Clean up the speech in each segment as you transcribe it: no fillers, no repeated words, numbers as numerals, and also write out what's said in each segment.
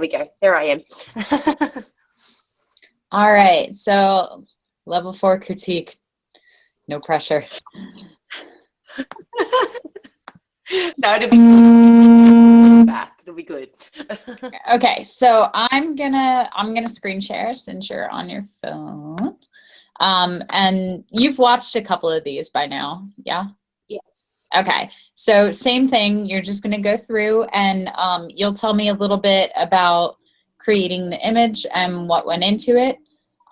we go. There I am. All right. So level 4 critique. No pressure. No, it'll be good. It'll be good. Okay, so I'm gonna screen share since you're on your phone. And you've watched a couple of these by now, yeah? Yes. Okay, so same thing. You're just gonna go through and you'll tell me a little bit about creating the image and what went into it.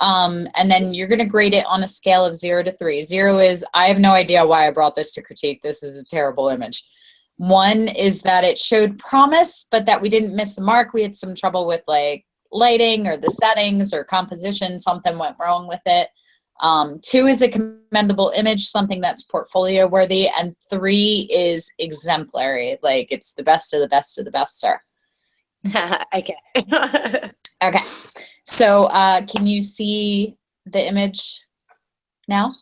And then you're gonna grade it on a scale of 0 to 3. 0 is, I have no idea why I brought this to critique. This is a terrible image. 1 is that it showed promise, but that we didn't miss the mark. We had some trouble with like lighting or the settings or composition. Something went wrong with it. 2 is a commendable image, something that's portfolio worthy. And 3 is exemplary. Like it's the best of the best of the best, sir. Okay. Okay. So can you see the image now?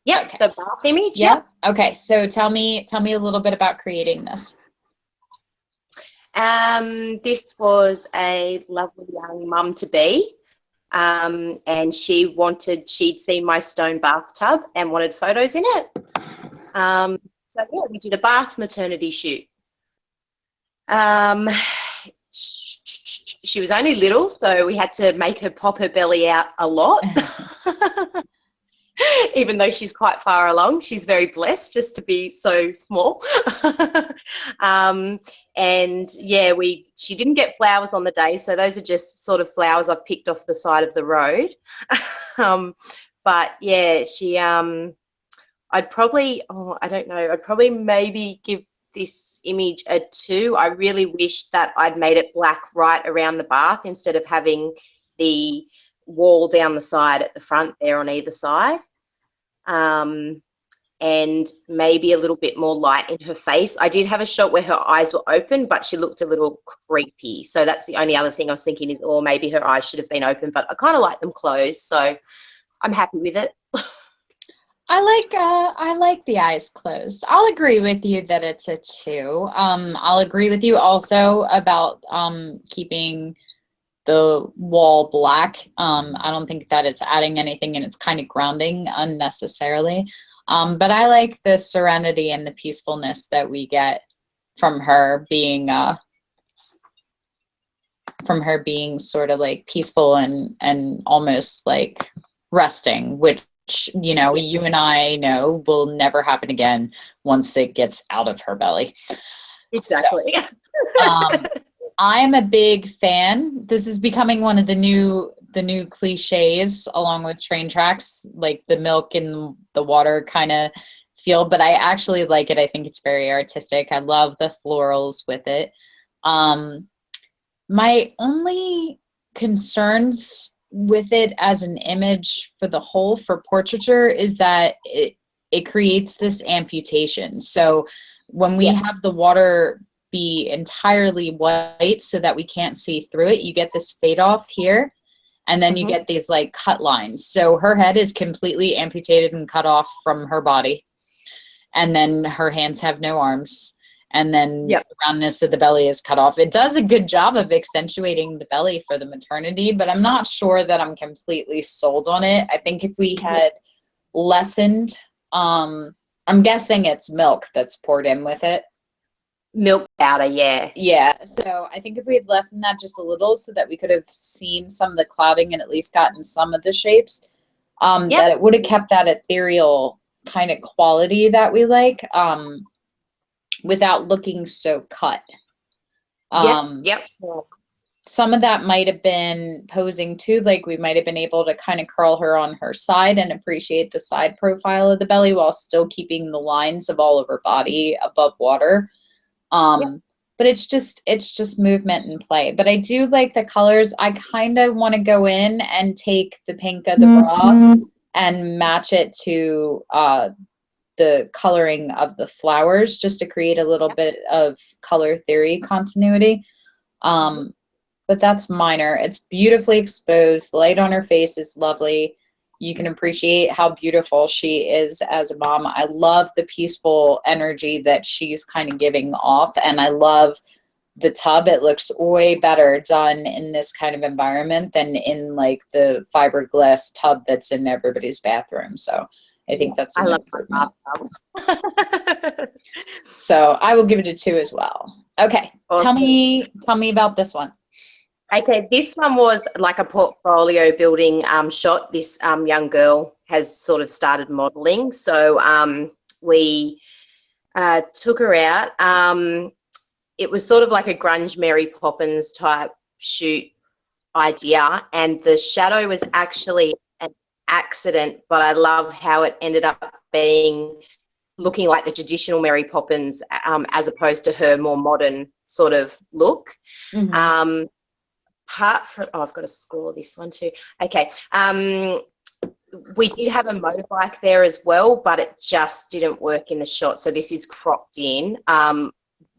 Yep, okay. The bath image. Yep. Okay, so tell me a little bit about creating this. This was a lovely young mum to be, and she'd seen my stone bathtub and wanted photos in it. So yeah, we did a bath maternity shoot. She was only little, so we had to make her pop her belly out a lot. Even though she's quite far along, she's very blessed just to be so small. And yeah, she didn't get flowers on the day, so those are just sort of flowers I've picked off the side of the road. But yeah, I'd probably, I don't know, I'd probably maybe give this image a 2. I really wish that I'd made it black right around the bath instead of having the wall down the side at the front there on either side. And maybe a little bit more light in her face. I did have a shot where her eyes were open, but she looked a little creepy. So that's the only other thing I was thinking is, or maybe her eyes should have been open, but I kind of like them closed. So I'm happy with it. I like the eyes closed. I'll agree with you that it's a 2. I'll agree with you also about keeping the wall black. I don't think that it's adding anything, and it's kind of grounding unnecessarily. But I like the serenity and the peacefulness that we get from her being sort of like peaceful and almost like resting, which, you know, you and I know will never happen again once it gets out of her belly. Exactly. So, I'm a big fan. This is becoming one of the new cliches, along with train tracks, like the milk and the water kind of feel, but I actually like it. I think it's very artistic. I love the florals with it. My only concerns with it as an image for portraiture is that it creates this amputation. So when we have the water be entirely white so that we can't see through it, you get this fade off here, and then you get these like cut lines. So her head is completely amputated and cut off from her body, and then her hands have no arms, and then the roundness of the belly is cut off. It does a good job of accentuating the belly for the maternity, but I'm not sure that I'm completely sold on it. I think if we had lessened, I'm guessing it's milk that's poured in with it. Milk powder, yeah. Yeah, so I think if we had lessened that just a little so that we could have seen some of the clouding and at least gotten some of the shapes, that it would have kept that ethereal kind of quality that we like, without looking so cut. Some of that might have been posing too, like we might have been able to kind of curl her on her side and appreciate the side profile of the belly while still keeping the lines of all of her body above water. But it's just movement and play. But I do like the colors. I kind of want to go in and take the pink of the bra and match it to the coloring of the flowers, just to create a little bit of color theory continuity. But that's minor. It's beautifully exposed. The light on her face is lovely. You can appreciate how beautiful she is as a mom. I love the peaceful energy that she's kind of giving off, and I love the tub, it looks way better done in this kind of environment than in like the fiberglass tub that's in everybody's bathroom. So I think that's I an love my improvement. bathtub. So I will give it a 2 as well. Okay, Awesome. tell me about this one. Okay, this one was like a portfolio building shot. This young girl has sort of started modeling. So we took her out. It was sort of like a grunge Mary Poppins type shoot idea, and the shadow was actually an accident, but I love how it ended up being looking like the traditional Mary Poppins as opposed to her more modern sort of look. Mm-hmm. Apart from, I've got to score this one too. Okay. We did have a motorbike there as well, but it just didn't work in the shot. So this is cropped in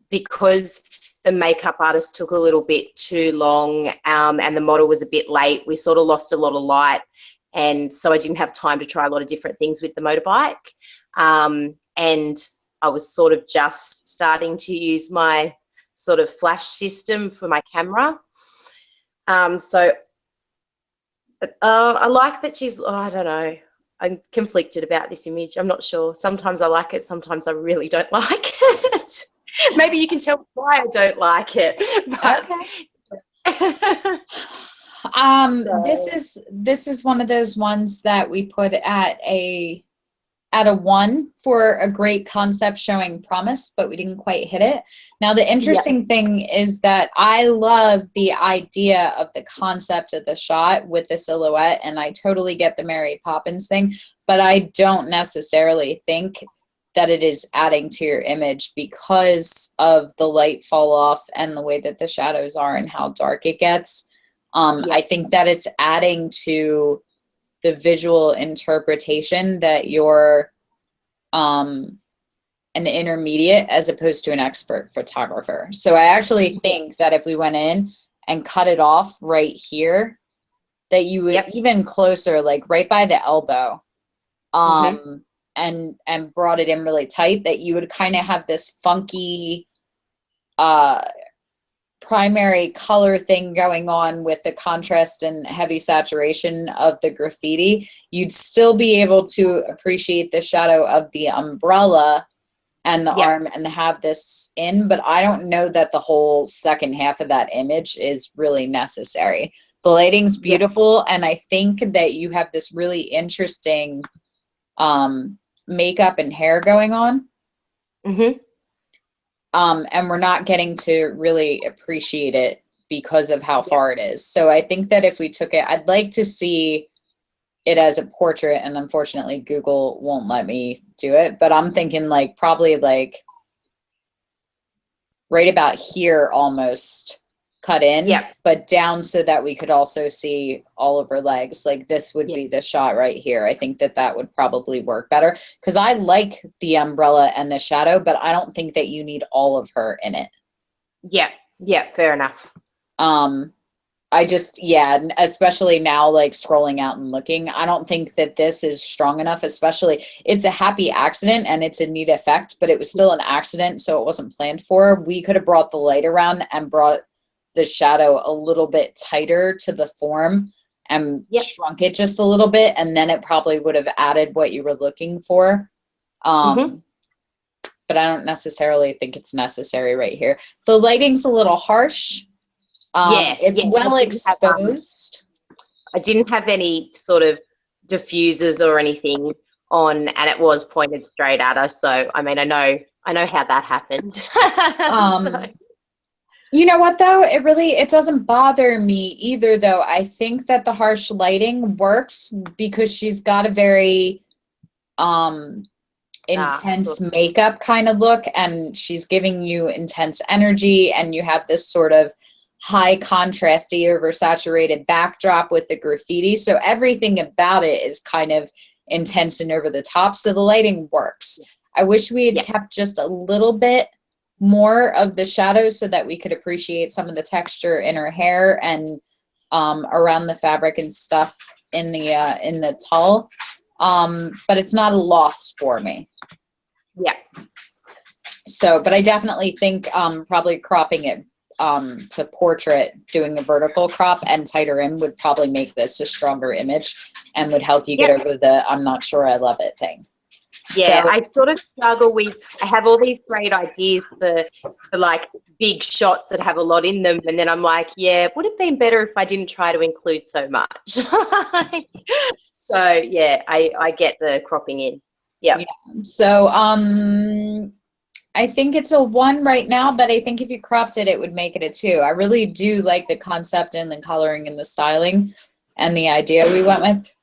because the makeup artist took a little bit too long and the model was a bit late. We sort of lost a lot of light, and so I didn't have time to try a lot of different things with the motorbike. And I was sort of just starting to use my sort of flash system for my camera. So I like that she's, I don't know, I'm conflicted about this image. I'm not sure. Sometimes I like it. Sometimes I really don't like it. Maybe you can tell me why I don't like it. But Okay. This is one of those ones that we put at a 1 for a great concept showing promise, but we didn't quite hit it. Now, the interesting thing is that I love the idea of the concept of the shot with the silhouette, and I totally get the Mary Poppins thing, but I don't necessarily think that it is adding to your image because of the light fall off and the way that the shadows are and how dark it gets. I think that it's adding to the visual interpretation that you're an intermediate as opposed to an expert photographer. So I actually think that if we went in and cut it off right here, that you would even closer, like right by the elbow, and brought it in really tight, that you would kind of have this funky primary color thing going on with the contrast and heavy saturation of the graffiti. You'd still be able to appreciate the shadow of the umbrella and the arm and have this in, but I don't know that the whole second half of that image is really necessary. The lighting's beautiful, and I think that you have this really interesting makeup and hair going on. And we're not getting to really appreciate it because of how far it is. So I think that if we took it, I'd like to see it as a portrait, and unfortunately Google won't let me do it, but I'm thinking like probably like right about here almost cut in, but down so that we could also see all of her legs. Like this would be the shot right here. I think that that would probably work better because I like the umbrella and the shadow, but I don't think that you need all of her in it. Yeah, fair enough. I just, especially now, like scrolling out and looking, I don't think that this is strong enough, especially it's a happy accident and it's a neat effect, but it was still an accident. So it wasn't planned for. We could have brought the light around and brought the shadow a little bit tighter to the form and shrunk it just a little bit. And then it probably would have added what you were looking for. But I don't necessarily think it's necessary right here. The lighting's a little harsh. It's well exposed. I didn't have any sort of diffusers or anything on, and it was pointed straight at us. So I mean, I know how that happened. So. You know what though? It doesn't bother me either though. I think that the harsh lighting works because she's got a very intense makeup kind of look, and she's giving you intense energy, and you have this sort of high contrasty oversaturated backdrop with the graffiti. So everything about it is kind of intense and over the top. So the lighting works. I wish we had kept just a little bit more of the shadows so that we could appreciate some of the texture in her hair and around the fabric and stuff in the tulle. But it's not a loss for me. So, but I definitely think probably cropping it to portrait, doing a vertical crop and tighter in would probably make this a stronger image and would help you get over the I'm not sure I love it thing. Yeah, So, I sort of struggle with, I have all these great ideas for like big shots that have a lot in them. And then I'm like, yeah, would it have been better if I didn't try to include so much? So yeah, I get the cropping in. Yeah. So, I think it's a 1 right now, but I think if you cropped it, it would make it a 2. I really do like the concept and the coloring and the styling and the idea we went with.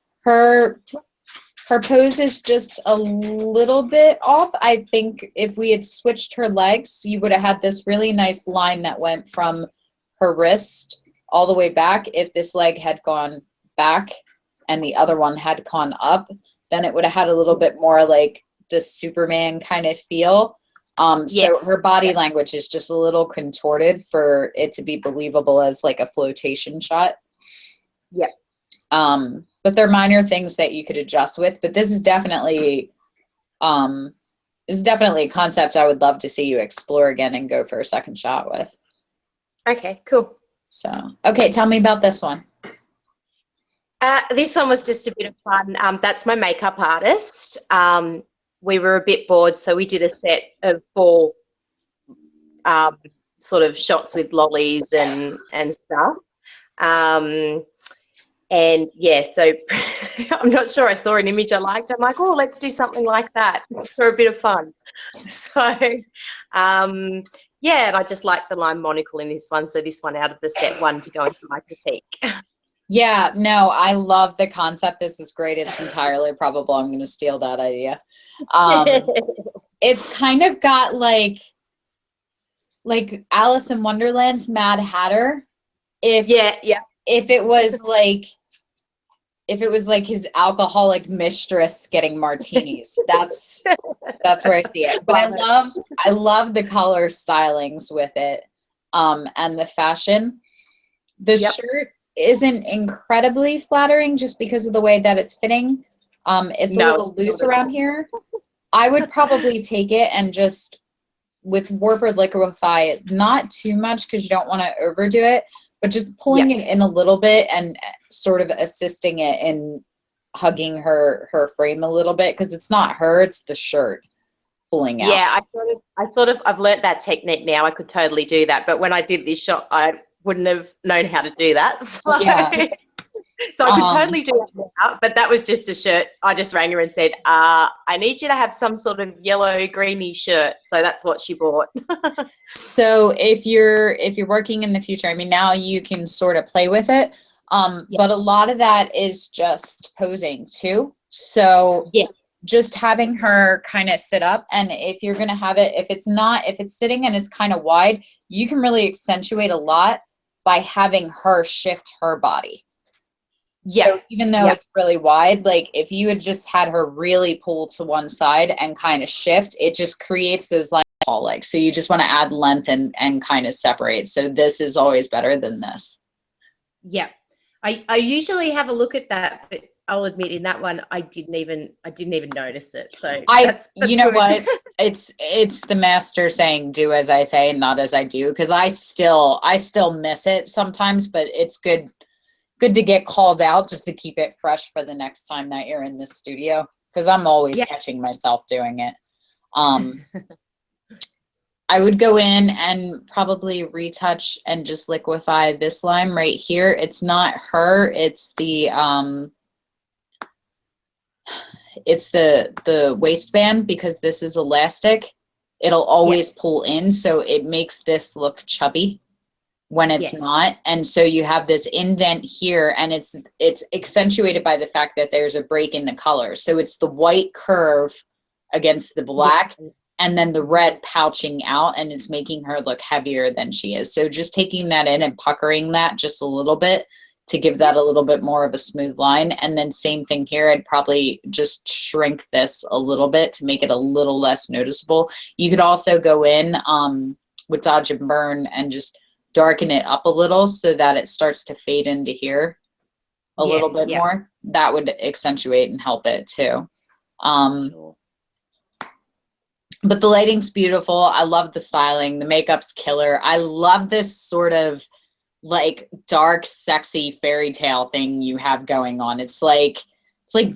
Her pose is just a little bit off. I think if we had switched her legs, you would have had this really nice line that went from her wrist all the way back. If this leg had gone back and the other one had gone up, then it would have had a little bit more like the Superman kind of feel. So her body language is just a little contorted for it to be believable as like a flotation shot. Yep. But they're minor things that you could adjust with, but this is definitely a concept I would love to see you explore again and go for a second shot with. Okay, cool. So, okay, tell me about this one. This one was just a bit of fun. That's my makeup artist. We were a bit bored, so we did a set of 4 sort of shots with lollies and stuff. And yeah, so I'm not sure, I saw an image I liked. I'm like, oh, let's do something like that for a bit of fun. So yeah, and I just like the line monocle in this one. So this one out of the set 1 to go into my critique. Yeah, no, I love the concept. This is great. It's entirely probable I'm going to steal that idea. It's kind of got like Alice in Wonderland's Mad Hatter. If it was like his alcoholic mistress getting martinis. That's where I see it. But I love the color stylings with it. And the fashion. The shirt isn't incredibly flattering just because of the way that it's fitting. It's a little loose around here. I would probably take it and just with warp or liquefy it, not too much because you don't want to overdo it, but just pulling it in a little bit and sort of assisting it in hugging her frame a little bit because it's not her, it's the shirt pulling out. Yeah, I've learnt that technique now. I could totally do that, but when I did this shot, I wouldn't have known how to do that. So So I could totally do that now, but that was just a shirt. I just rang her and said, I need you to have some sort of yellow greeny shirt. So that's what she bought. So if you're working in the future, I mean, now you can sort of play with it. But a lot of that is just posing too. So just having her kind of sit up, and if you're going to have it, if it's sitting and it's kind of wide, you can really accentuate a lot by having her shift her body. So even though it's really wide, like if you had just had her really pull to one side and kind of shift, it just creates those like ball legs. So you just want to add length and kind of separate. So this is always better than this. Yeah. I usually have a look at that, but I'll admit in that one I didn't even notice it. So that's you know good. what? It's the master saying do as I say and not as I do, because I still miss it sometimes, but it's good to get called out just to keep it fresh for the next time that you're in the studio, because I'm always catching myself doing it. I would go in and probably retouch and just liquefy this line right here. It's not her, it's the waistband, because this is elastic. It'll always pull in, so it makes this look chubby when it's not. And so you have this indent here, and it's accentuated by the fact that there's a break in the color. So it's the white curve against the black, and then the red pouching out, and it's making her look heavier than she is. So just taking that in and puckering that just a little bit to give that a little bit more of a smooth line. And then same thing here, I'd probably just shrink this a little bit to make it a little less noticeable. You could also go in with Dodge and Burn and just darken it up a little so that it starts to fade into here a little bit more. That would accentuate and help it too. But the lighting's beautiful. I love the styling. The makeup's killer. I love this sort of like dark, sexy fairy tale thing you have going on. It's like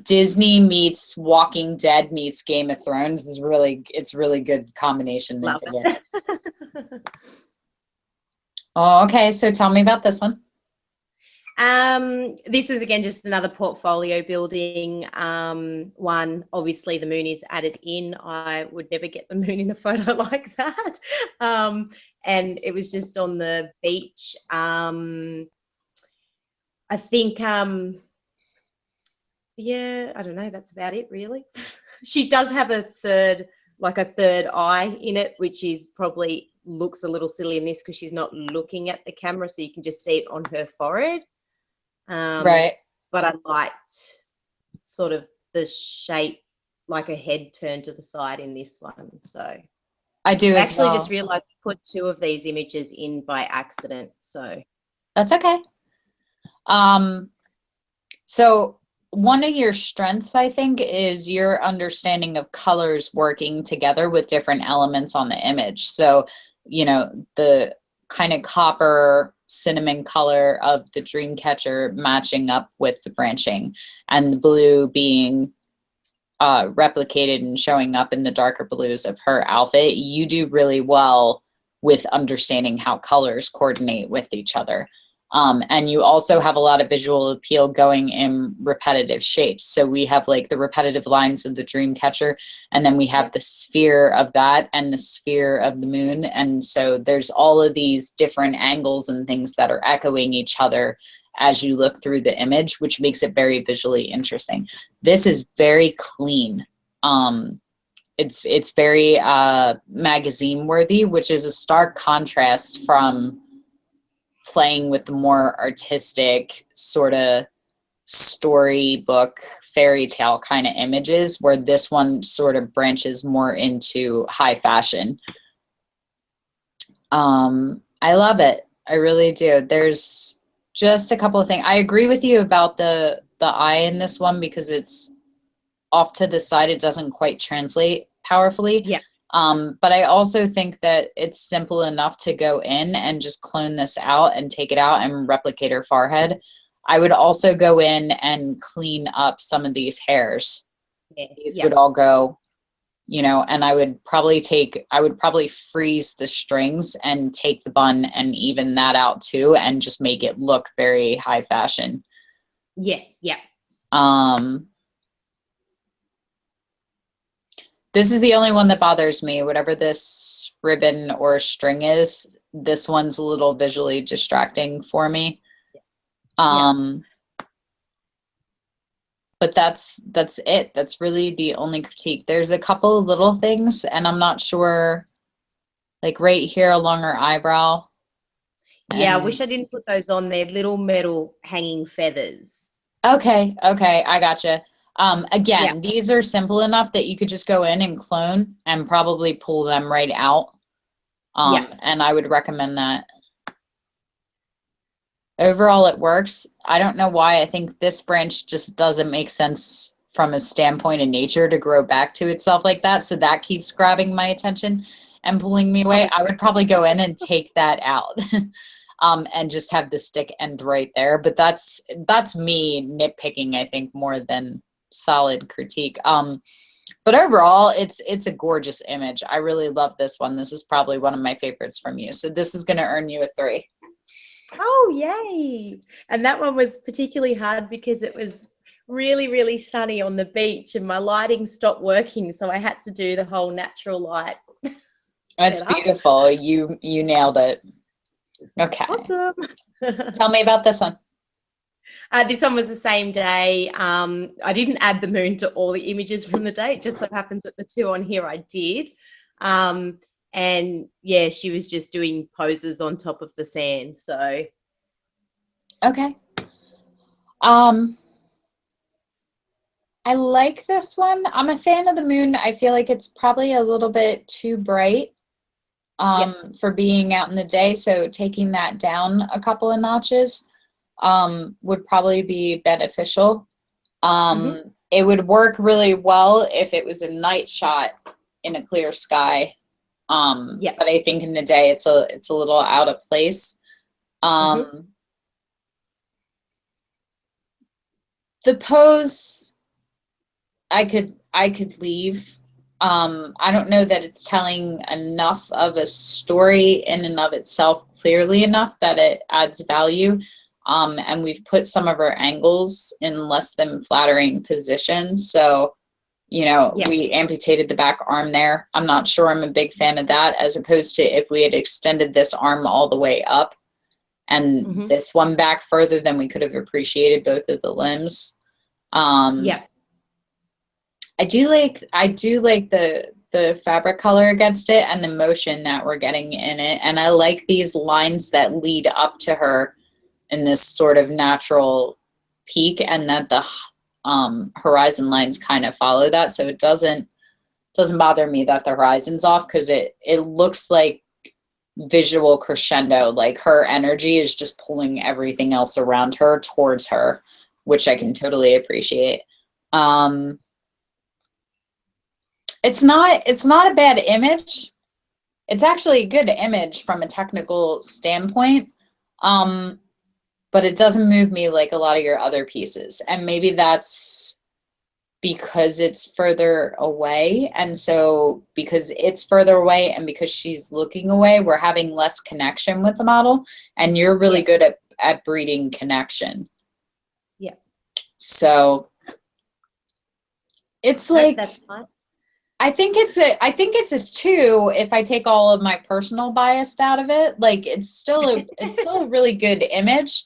Disney meets Walking Dead meets Game of Thrones. It's really good combination. Love Together. it. Oh, okay. So tell me about this one. This is again just another portfolio building one. Obviously, the moon is added in. I would never get the moon in a photo like that. And it was just on the beach. I think, yeah, I don't know. That's about it, really. She does have a third eye in it, which is probably looks a little silly in this because she's not looking at the camera, so you can just see it on her forehead. Right. But I liked sort of the shape, like a head turned to the side in this one. So I do I as actually well. just realized I put two of these images in by accident. So That's okay. So one of your strengths, I think, is your understanding of colors working together with different elements on the image. So, you know, the kind of copper cinnamon color of the dream catcher matching up with the branching, and the blue being replicated and showing up in the darker blues of her outfit. You do really well with understanding how colors coordinate with each other. And you also have a lot of visual appeal going in repetitive shapes. So we have like the repetitive lines of the dream catcher, and then we have the sphere of that and the sphere of the moon. And so there's all of these different angles and things that are echoing each other as you look through the image, which makes it very visually interesting. This is very clean. It's very magazine worthy, which is a stark contrast from playing with the more artistic sort of storybook fairy tale kind of images, where this one sort of branches more into high fashion. I love it. I really do. There's just a couple of things. I agree with you about the eye in this one because it's off to the side. It doesn't quite translate powerfully. yeah. But I also think that it's simple enough to go in and just clone this out and take it out and replicate her forehead. I would also go in and clean up some of these hairs. These would all go, you know, and I would probably freeze the strings and take the bun and even that out too, and just make it look very high fashion. Yes. Yeah. This is the only one that bothers me. Whatever this ribbon or string is, this one's a little visually distracting for me. But that's it. That's really the only critique. There's a couple of little things, and I'm not sure, like right here along her eyebrow. Yeah, I wish I didn't put those on there. Little metal hanging feathers. Okay, I gotcha. Again, these are simple enough that you could just go in and clone and probably pull them right out. And I would recommend that. Overall, it works. I don't know why. I think this branch just doesn't make sense from a standpoint of nature to grow back to itself like that. So that keeps grabbing my attention and pulling me away. I would probably go in and take that out. And just have the stick end right there. But that's me nitpicking, I think, more than solid critique. But overall, it's a gorgeous image. I really love this one. This is probably one of my favorites from you. So this is going to earn you a 3. Oh, yay. And that one was particularly hard because it was really, really sunny on the beach and my lighting stopped working. So I had to do the whole natural light. That's beautiful. You nailed it. Okay. Awesome. Tell me about this one. This one was the same day. I didn't add the moon to all the images from the day. It just so happens that the two on here I did. And yeah, she was just doing poses on top of the sand. So. Okay. I like this one. I'm a fan of the moon. I feel like it's probably a little bit too bright for being out in the day. So taking that down a couple of notches would probably be beneficial. It would work really well if it was a night shot in a clear sky. Yeah. But I think in the day it's a little out of place. The pose I could leave. I don't know that it's telling enough of a story in and of itself clearly enough that it adds value. And we've put some of our angles in less than flattering positions. So, you know, we amputated the back arm there. I'm not sure I'm a big fan of that, as opposed to if we had extended this arm all the way up and this one back further, then we could have appreciated both of the limbs. I do like the fabric color against it and the motion that we're getting in it. And I like these lines that lead up to her in this sort of natural peak, and that the horizon lines kind of follow that. So it doesn't bother me that the horizon's off, because it looks like visual crescendo, like her energy is just pulling everything else around her towards her, which I can totally appreciate. It's not a bad image. It's actually a good image from a technical standpoint. But it doesn't move me like a lot of your other pieces. And maybe that's because it's further away. And so because it's further away and because she's looking away, we're having less connection with the model. And you're really good at breeding connection. Yeah. So it's like, that's fine. I think it's a 2 if I take all of my personal bias out of it. Like it's still a really good image,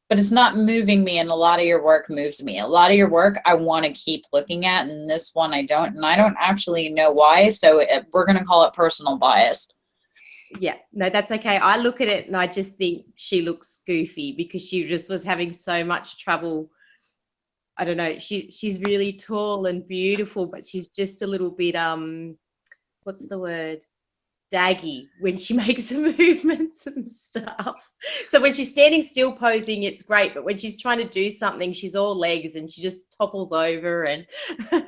but it's not moving me. And a lot of your work moves me. A lot of your work I want to keep looking at, and this one I don't, and I don't actually know why. So we're going to call it personal bias. Yeah, no, that's okay. I look at it and I just think she looks goofy because she just was having so much trouble. I don't know. She's really tall and beautiful, but she's just a little bit what's the word? Daggy when she makes the movements and stuff. So when she's standing still posing, it's great, but when she's trying to do something, she's all legs and she just topples over. And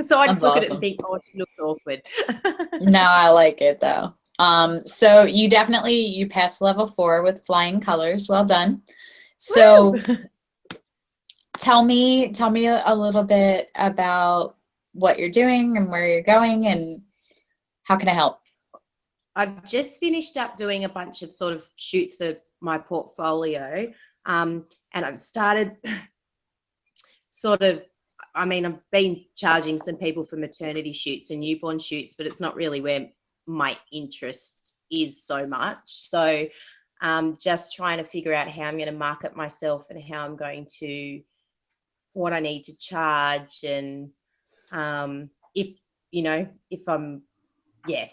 so I just look at it and think, oh, she looks awkward. No, I like it though. So you passed level 4 with flying colors. Well done. So tell me a little bit about what you're doing and where you're going and how can I help? I've just finished up doing a bunch of sort of shoots for my portfolio. And I've started I've been charging some people for maternity shoots and newborn shoots, but it's not really where my interest is so much. So just trying to figure out how I'm going to market myself and how I'm going to, what I need to charge, and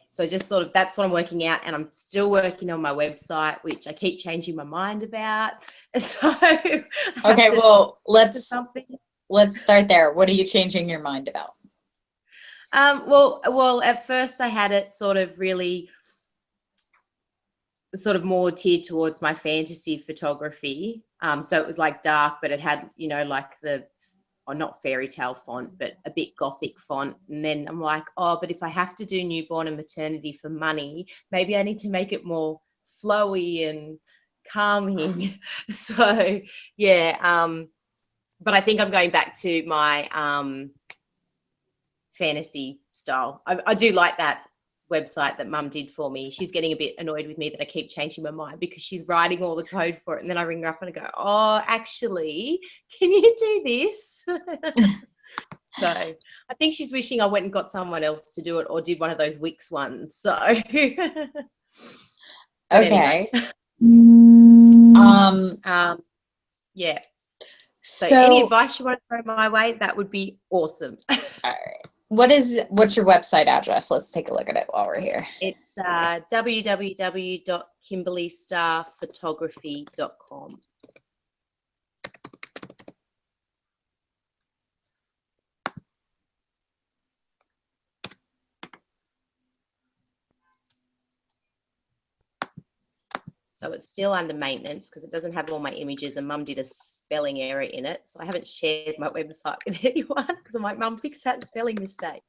so just sort of that's what I'm working out, and I'm still working on my website, which I keep changing my mind about. So okay, well, let's start there. What are you changing your mind about? Well, at first I had it sort of more tiered towards my fantasy photography. So it was like dark, but it had, like not fairy tale font, but a bit gothic font. And then I'm like, oh, but if I have to do newborn and maternity for money, maybe I need to make it more flowy and calming. So yeah, but I think I'm going back to my fantasy style. I do like that website that Mum did for me. She's getting a bit annoyed with me that I keep changing my mind because she's writing all the code for it, and then I ring her up and I go, oh, actually, can you do this? So I think she's wishing I went and got someone else to do it or did one of those Wix ones. So okay. Anyway. Yeah. So any advice you want to throw my way, that would be awesome. All right. What's your website address? Let's take a look at it while we're here. It's www.kimberlystarphotography.com. So it's still under maintenance because it doesn't have all my images, and Mum did a spelling error in it. So I haven't shared my website with anyone because I'm like, Mum, fix that spelling mistake.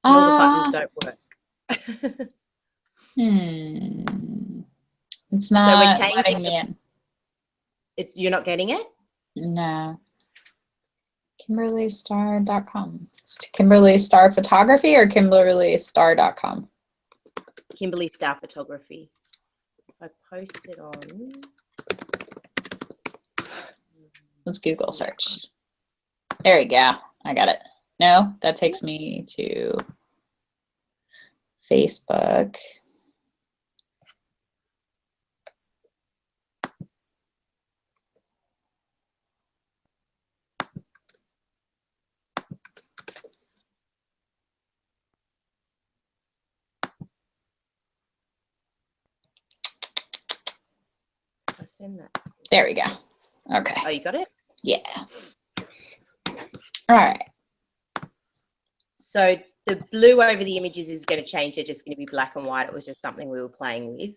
and all the buttons Uh, don't work. It's So we're not letting changing me in. you're not getting it? No. KimberlyStarr.com. Kimberly Starr Photography or KimberlyStarr.com? Kimberly Starr Photography. If I post it on. Let's Google search. There we go. I got it. No, that takes me to Facebook. I'll send that. There we go. Okay. Oh, you got it? Yeah. All right. So the blue over the images is going to change. They're just going to be black and white. It was just something we were playing with.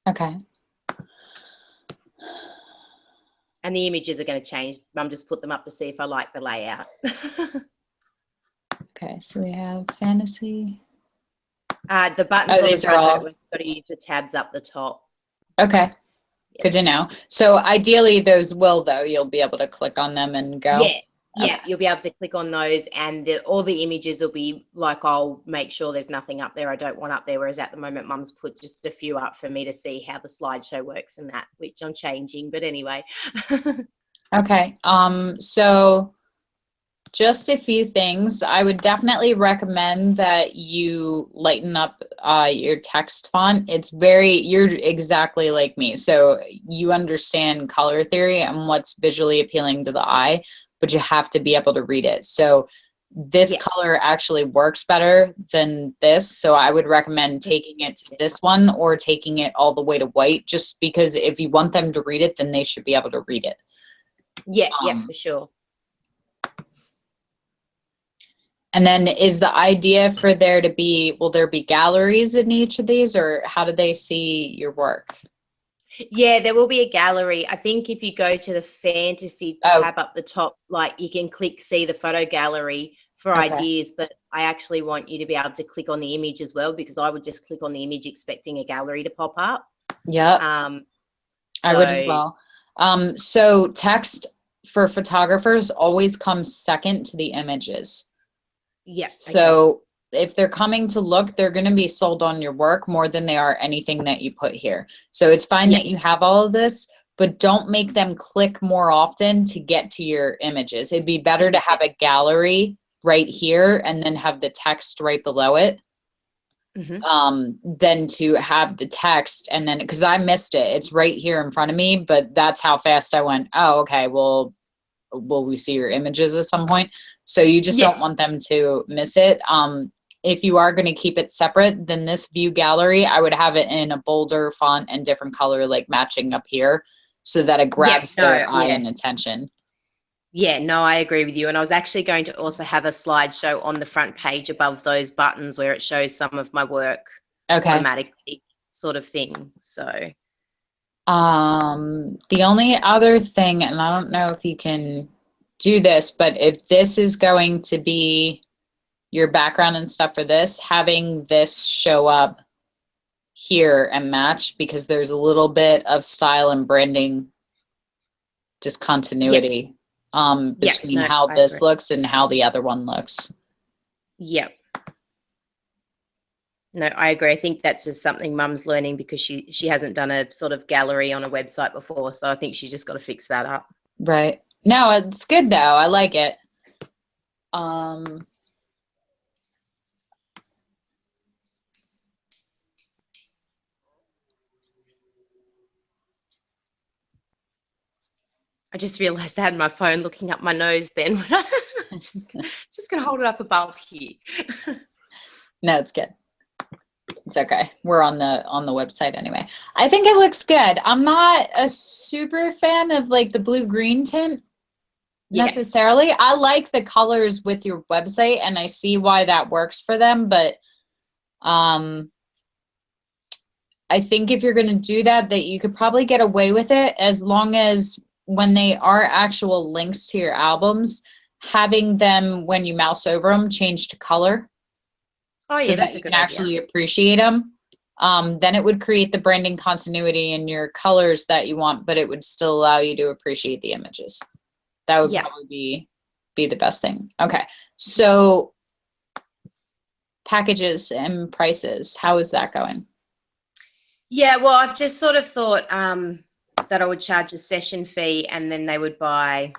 Okay. And the images are going to change. Mum just put them up to see if I like the layout. Okay, so we have fantasy. The buttons on the these are front, all. we've got to use the tabs up the top. Okay. Good to know. So ideally those will, though, you'll be able to click on them and go. Yeah. Yeah, Okay. you'll be able to click on those and all the images will be like, I'll make sure there's nothing up there I don't want up there. Whereas at the moment, Mum's put just a few up for me to see how the slideshow works and that, which I'm changing. But anyway. Okay. So just a few things. I would definitely recommend that you lighten up your text font. You're exactly like me. So you understand color theory and what's visually appealing to the eye, but you have to be able to read it. So this color actually works better than this. So I would recommend taking it to this one or taking it all the way to white, just because if you want them to read it, then they should be able to read it. Yeah, for sure. And then is the idea for will there be galleries in each of these, or how do they see your work? Yeah, there will be a gallery. I think if you go to the fantasy tab up the top, like you can click see the photo gallery for ideas, but I actually want you to be able to click on the image as well, because I would just click on the image expecting a gallery to pop up. Yeah. I would as well. So text for photographers always comes second to the images. Yeah. So if they're coming to look, they're going to be sold on your work more than they are anything that you put here. So it's fine that you have all of this, but don't make them click more often to get to your images. It'd be better to have a gallery right here and then have the text right below it. Than to have the text and then, because I missed it. It's right here in front of me, but that's how fast I went, oh, okay, well, will we see your images at some point? So you just don't want them to miss it. If you are going to keep it separate, then this view gallery, I would have it in a bolder font and different color, like matching up here, so that it grabs their eye and attention. Yeah, no, I agree with you. And I was actually going to also have a slideshow on the front page above those buttons where it shows some of my work automatically, sort of thing. So the only other thing, and I don't know if you can do this, but if this is going to be your background and stuff for this, having this show up here and match, because there's a little bit of style and branding discontinuity between how this looks and how the other one looks. Yep. No, I agree. I think that's just something Mum's learning, because she hasn't done a sort of gallery on a website before. So I think she's just got to fix that up. Right. No, it's good though. I like it. I just realized I had my phone looking up my nose then. just going to hold it up above here. No, it's good. It's okay. We're on the website anyway. I think it looks good. I'm not a super fan of like the blue-green tint necessarily. I like the colors with your website and I see why that works for them, but I think if you're going to do that you could probably get away with it, as long as when they are actual links to your albums, having them, when you mouse over them, change to color. Oh so yeah, that that's a you can good idea. actually appreciate them. Then it would create the branding continuity in your colors that you want, but it would still allow you to appreciate the images. That would Yeah. probably be the best thing. Okay. So packages and prices, how is that going? Yeah, well, I've just sort of thought that I would charge a session fee and then they would buy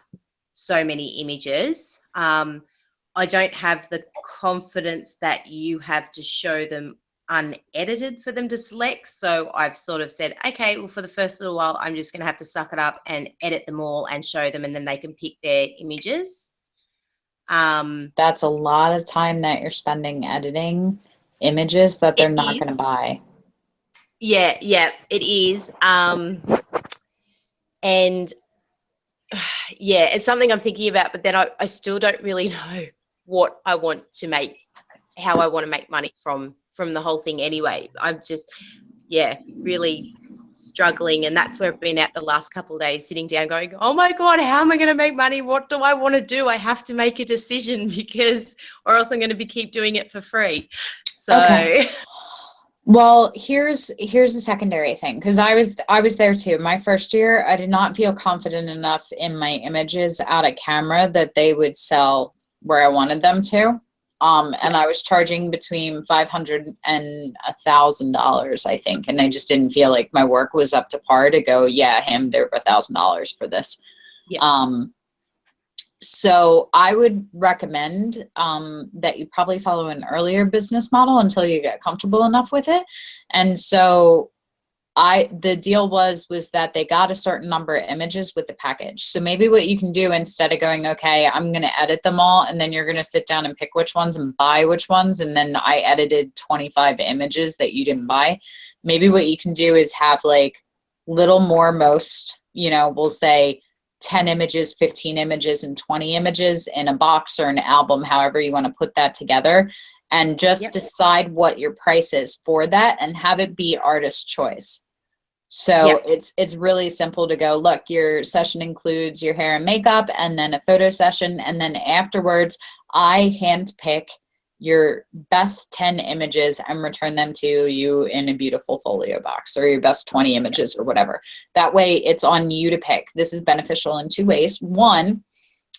so many images. I don't have the confidence that you have to show them unedited for them to select. So I've sort of said, okay, well, for the first little while, I'm just going to have to suck it up and edit them all and show them, and then they can pick their images. That's a lot of time that you're spending editing images that they're not going to buy. Yeah, it is. And yeah, it's something I'm thinking about, but then I still don't really know what I want to make, how I want to make money from the whole thing anyway. I'm just, really struggling. And that's where I've been at the last couple of days, sitting down going, oh my God, how am I going to make money? What do I want to do? I have to make a decision or else I'm going to keep doing it for free. So. Okay. Well, here's a secondary thing, because I was there too. My first year, I did not feel confident enough in my images out of camera that they would sell where I wanted them to. And I was charging between $500 and $1,000, I think, and I just didn't feel like my work was up to par to go, yeah, hand over $1,000 for this. Yeah. So I would recommend that you probably follow an earlier business model until you get comfortable enough with it. And so the deal was that they got a certain number of images with the package. So maybe what you can do, instead of going, okay, I'm going to edit them all, and then you're going to sit down and pick which ones and buy which ones, and then I edited 25 images that you didn't buy. Maybe what you can do is have like little more, most, we'll say 10 images, 15 images, and 20 images in a box or an album, however you want to put that together, and just decide what your price is for that and have it be artist choice. So it's really simple to go, look, your session includes your hair and makeup and then a photo session. And then afterwards, I hand pick your best 10 images and return them to you in a beautiful folio box, or your best 20 images or whatever. That way it's on you to pick. This is beneficial in two ways. One,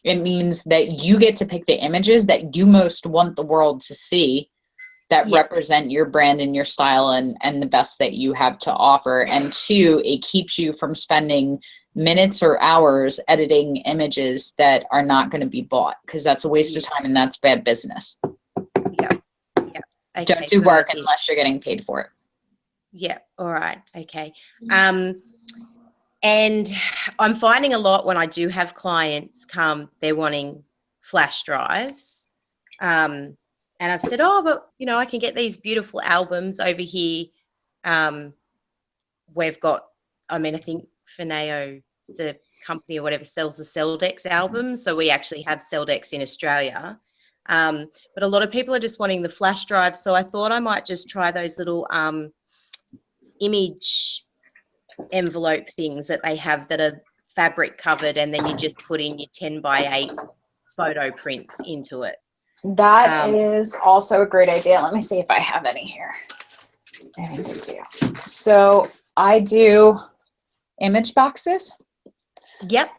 it means that you get to pick the images that you most want the world to see, that represent your brand and your style and the best that you have to offer. And two, it keeps you from spending minutes or hours editing images that are not going to be bought, because that's a waste of time and that's bad business. Okay, don't do work unless you're getting paid for it. Yeah. All right. Okay. And I'm finding a lot when I do have clients come, they're wanting flash drives. And I've said, oh, but I can get these beautiful albums over here. We've got, I think Fineo, the company or whatever, sells the Celdex albums. So we actually have Celdex in Australia. But a lot of people are just wanting the flash drive. So I thought I might just try those little image envelope things that they have that are fabric covered, and then you just put in your 10x8 photo prints into it. That is also a great idea. Let me see if I have any here. I think I do. So I do image boxes. Yep.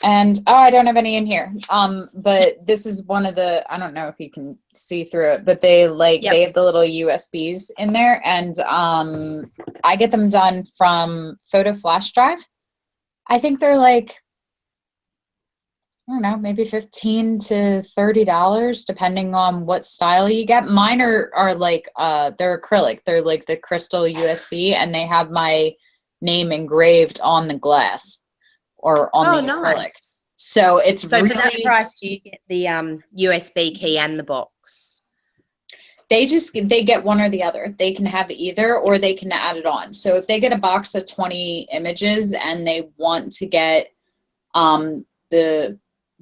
And I don't have any in here. But this is one of the, I don't know if you can see through it, but they they have the little USBs in there, and I get them done from Photo Flash Drive. I think they're like, I don't know, maybe $15 to $30, depending on what style you get. Mine are like, they're acrylic. They're like the crystal USB, and they have my name engraved on the glass or on the acrylic. Nice. So it's so really, for that price, do you get the USB key and the box? They get one or the other. They can have either, or they can add it on. So if they get a box of 20 images and they want to get the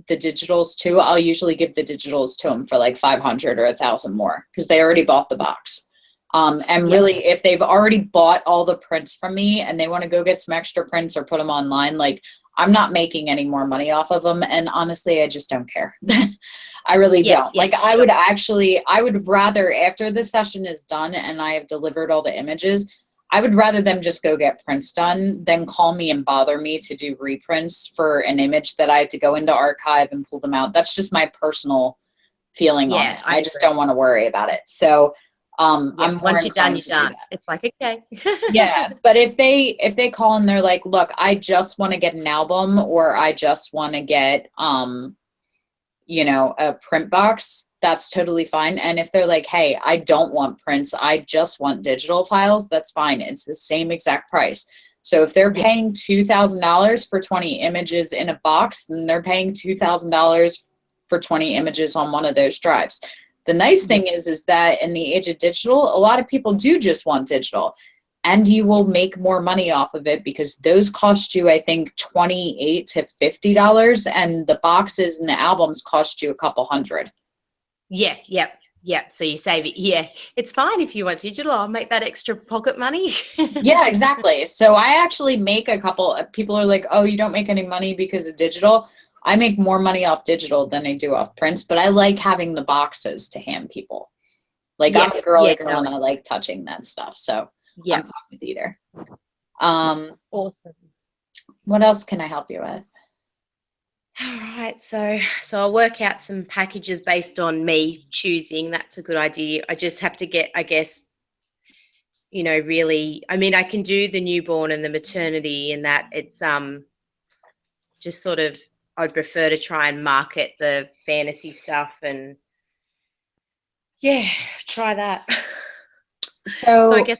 digitals too, I'll usually give the digitals to them for like 500 or 1,000 more, because they already bought the box. And really, if they've already bought all the prints from me and they want to go get some extra prints or put them online, like, I'm not making any more money off of them. And honestly, I just don't care. I really don't. Like, I would rather, after the session is done and I have delivered all the images, I would rather them just go get prints done than call me and bother me to do reprints for an image that I have to go into archive and pull them out. That's just my personal feeling on it. I just don't want to worry about it. So I'm once you're done, you're done. It's like, okay. Yeah. But if they call and they're like, look, I just want to get an album, or I just want to get a print box, that's totally fine. And if they're like, hey, I don't want prints, I just want digital files, that's fine. It's the same exact price. So if they're paying $2,000 for 20 images in a box, then they're paying $2,000 for 20 images on one of those drives. The nice thing is that in the age of digital, a lot of people do just want digital, and you will make more money off of it because those cost you, I think, $28 to $50, and the boxes and the albums cost you a couple $100. Yeah. So you save it. Yeah, it's fine if you want digital. I'll make that extra pocket money. Yeah, exactly. So I actually make a couple. People are like, oh, you don't make any money because of digital. I make more money off digital than I do off prints, but I like having the boxes to hand people. Like, I'm a girly girl and I like touching that stuff. So I'm fine with either. Awesome. What else can I help you with? All right. So I'll work out some packages based on me choosing. That's a good idea. I just have to get, I guess, really, I mean, I can do the newborn and the maternity, and that it's just sort of, I'd prefer to try and market the fantasy stuff and try that. So I guess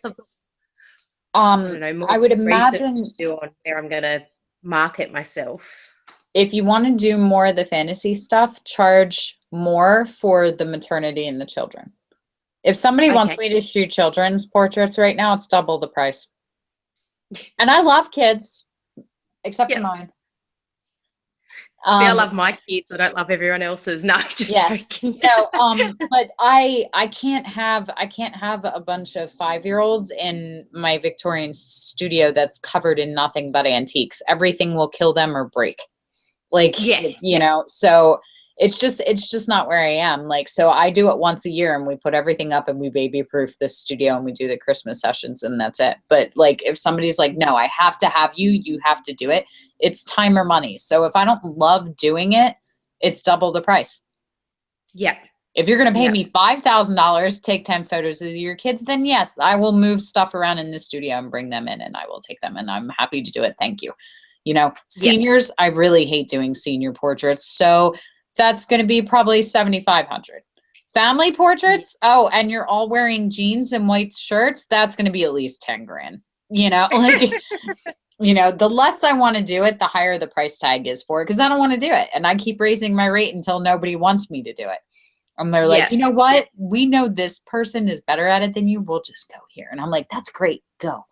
I don't know, more I would imagine research to do on where I'm going to market myself. If you want to do more of the fantasy stuff, charge more for the maternity and the children. If somebody wants me to shoot children's portraits right now, it's double the price. And I love kids, except for mine. See, I love my kids. I don't love everyone else's. No, just joking. No, but I can't have a bunch of 5-year-olds in my Victorian studio that's covered in nothing but antiques. Everything will kill them or break. Like, so it's just not where I am. Like, so I do it once a year and we put everything up and we baby proof this studio and we do the Christmas sessions and that's it. But like, if somebody's like, no, I have to have you have to do it. It's time or money. So if I don't love doing it, it's double the price. Yeah. If you're going to pay me $5,000 to take 10 photos of your kids, then yes, I will move stuff around in the studio and bring them in and I will take them and I'm happy to do it. Thank you. Seniors, I really hate doing senior portraits. So that's going to be probably $7,500. Family portraits. Oh, and you're all wearing jeans and white shirts. That's going to be at least 10 grand, the less I want to do it, the higher the price tag is for it. Cause I don't want to do it. And I keep raising my rate until nobody wants me to do it. And they're like, you know what? We know this person is better at it than you. We'll just go here. And I'm like, that's great. Go.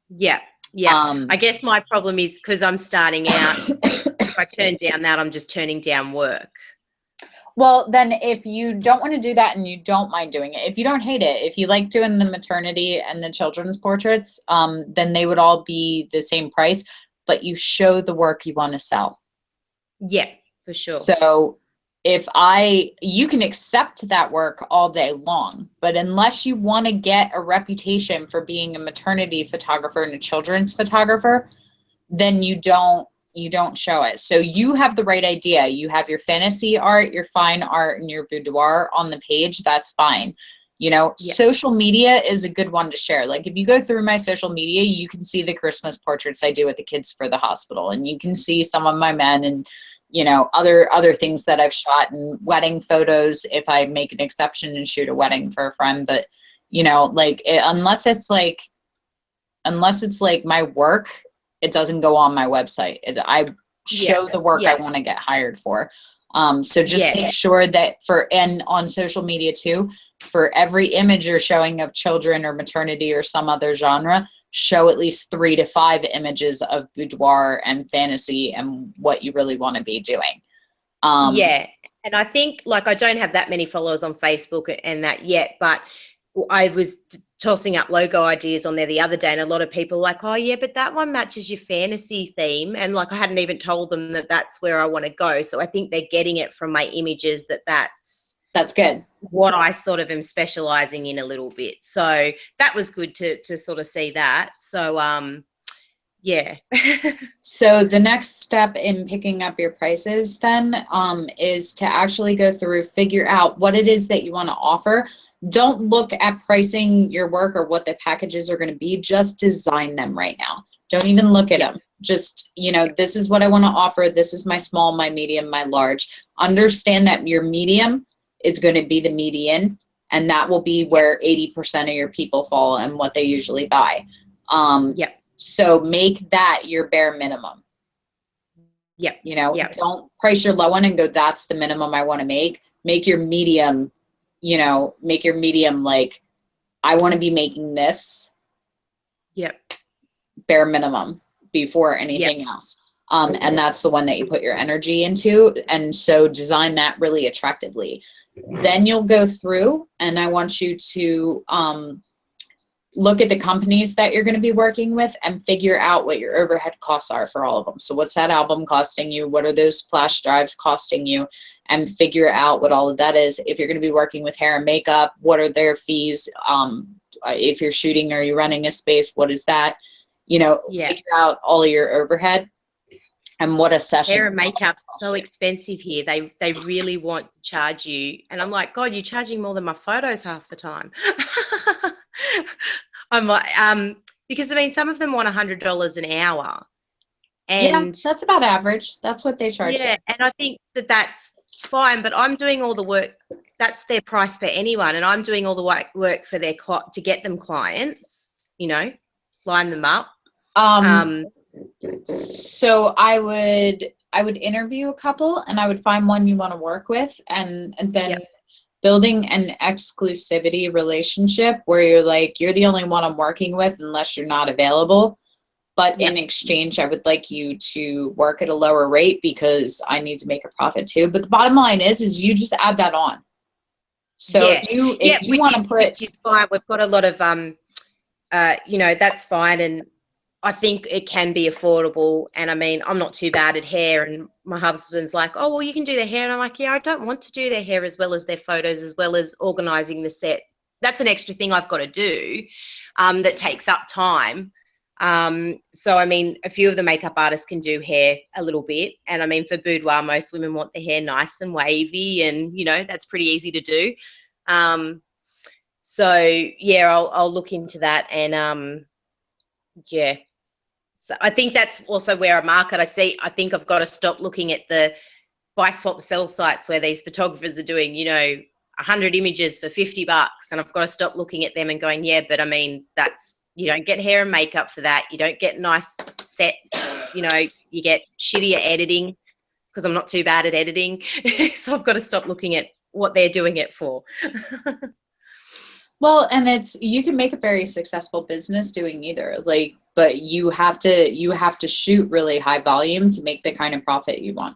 Yeah. Yeah. I guess my problem is because I'm starting out, if I turn down that, I'm just turning down work. Well, then if you don't want to do that and you don't mind doing it, if you don't hate it, if you like doing the maternity and the children's portraits, then they would all be the same price, but you show the work you want to sell. Yeah, for sure. So you can accept that work all day long, but unless you want to get a reputation for being a maternity photographer and a children's photographer, then you don't show it. So you have the right idea. You have your fantasy art, your fine art, and your boudoir on the page. That's fine. Social media is a good one to share. Like, if you go through my social media, you can see the Christmas portraits I do with the kids for the hospital, and you can see some of my men and other things that I've shot, and wedding photos if I make an exception and shoot a wedding for a friend. But unless it's like my work, it doesn't go on my website. I show the work I want to get hired for. So just make sure that and on social media too, for every image you're showing of children or maternity or some other genre, show at least 3 to 5 images of boudoir and fantasy and what you really want to be doing. And I think, I don't have that many followers on Facebook and that yet, but I was tossing up logo ideas on there the other day, and a lot of people were like, oh yeah, but that one matches your fantasy theme. And like, I hadn't even told them that that's where I want to go. So I think they're getting it from my images, that's good. What I sort of am specializing in a little bit. So that was good to sort of see that. So yeah. So the next step in picking up your prices then is to actually go through, figure out what it is that you want to offer. Don't look at pricing your work or what the packages are going to be. Just design them right now. Don't even look at them. Just, you know, this is what I want to offer. This is my small, my medium, my large. Understand that your medium is going to be the median, and that will be where 80% of your people fall and what they usually buy. So make that your bare minimum. You know, don't price your low one and go, that's the minimum I want to make. Make your medium, you know, make your medium like, I want to be making this bare minimum before anything else. And that's the one that you put your energy into. And so design that really attractively. Then you'll go through, and I want you to look at the companies that you're going to be working with and figure out what your overhead costs are for all of them. So what's that album costing you? What are those flash drives costing you? And figure out what all of that is. If you're going to be working with hair and makeup, what are their fees? If you're shooting or you're running a space, what is that? You know, figure out all of your overhead and what a session. Hair and makeup so expensive here. They really want to charge you. And I'm like, God, you're charging more than my photos half the time. I'm like, because I mean, some of them want $100 an hour. And that's about average. That's what they charge. Yeah, and I think that's fine, but I'm doing all the work. That's their price for anyone, and I'm doing all the work for their to get them clients, you know, line them up. So I would interview a couple, and I would find one you want to work with, and then building an exclusivity relationship where you're like, you're the only one I'm working with unless you're not available. But in exchange, I would like you to work at a lower rate because I need to make a profit too. But the bottom line is you just add that on. So if you want to put, which is fine. We've got a lot of you know, that's fine, and I think it can be affordable. And I mean, I'm not too bad at hair, and my husband's like, oh well, you can do their hair, and I'm like, yeah, I don't want to do their hair as well as their photos, as well as organizing the set. That's an extra thing I've got to do that takes up time. So I mean, a few of the makeup artists can do hair a little bit, and I mean, for boudoir, most women want their hair nice and wavy, and you know, that's pretty easy to do. So yeah, I'll look into that, and yeah. So I think that's also where I market. I think I've got to stop looking at the buy, swap, sell sites where these photographers are doing, you know, 100 images for $50, and I've got to stop looking at them and going, yeah, but I mean, you don't get hair and makeup for that. You don't get nice sets. You know, you get shittier editing because I'm not too bad at editing. So I've got to stop looking at what they're doing it for. Well, and you can make a very successful business doing either. Like, but you have to shoot really high volume to make the kind of profit you want.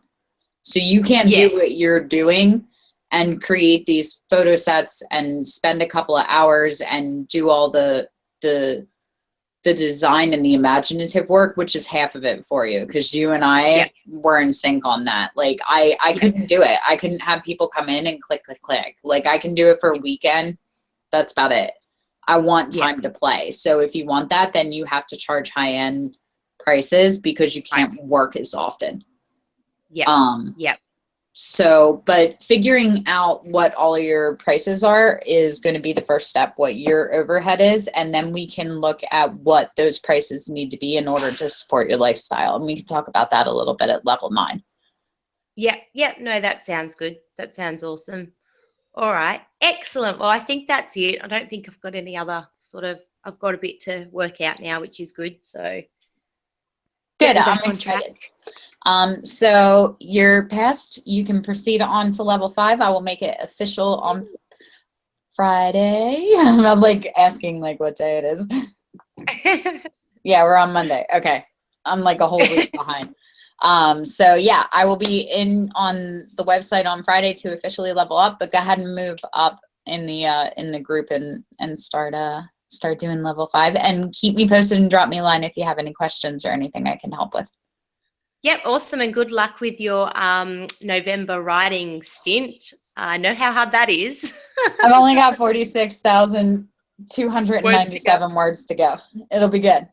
So you can't do what you're doing and create these photo sets and spend a couple of hours and do all the design and the imaginative work, which is half of it for you, because you and I were in sync on that. Like I couldn't do it. I couldn't have people come in and click. Like I can do it for a weekend. That's about it. I want time to play. So if you want that, then you have to charge high-end prices because you can't work as often. So, but figuring out what all your prices are is going to be the first step, what your overhead is. And then we can look at what those prices need to be in order to support your lifestyle. And we can talk about that a little bit at level 9. No, that sounds good. That sounds awesome. All right. Excellent. Well, I think that's it. I don't think I've got any other I've got a bit to work out now, which is good. So good. I'm excited. So you're passed. You can proceed on to level 5. I will make it official on Friday. I'm like asking like what day it is. Yeah, we're on Monday. Okay. I'm like a whole week behind. So yeah, I will be in on the website on Friday to officially level up, but go ahead and move up in the group and start doing level 5, and keep me posted and drop me a line if you have any questions or anything I can help with. Yep, awesome, and good luck with your November writing stint. I know how hard that is. I've only got 46,297 words to go. It'll be good.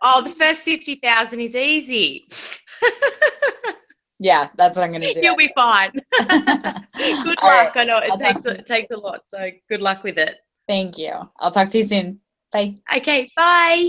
Oh, the first 50,000 is easy. Yeah, that's what I'm going to do. You'll be fine. Good luck. Right. I know it takes a lot, so good luck with it. Thank you. I'll talk to you soon. Bye. Okay, bye.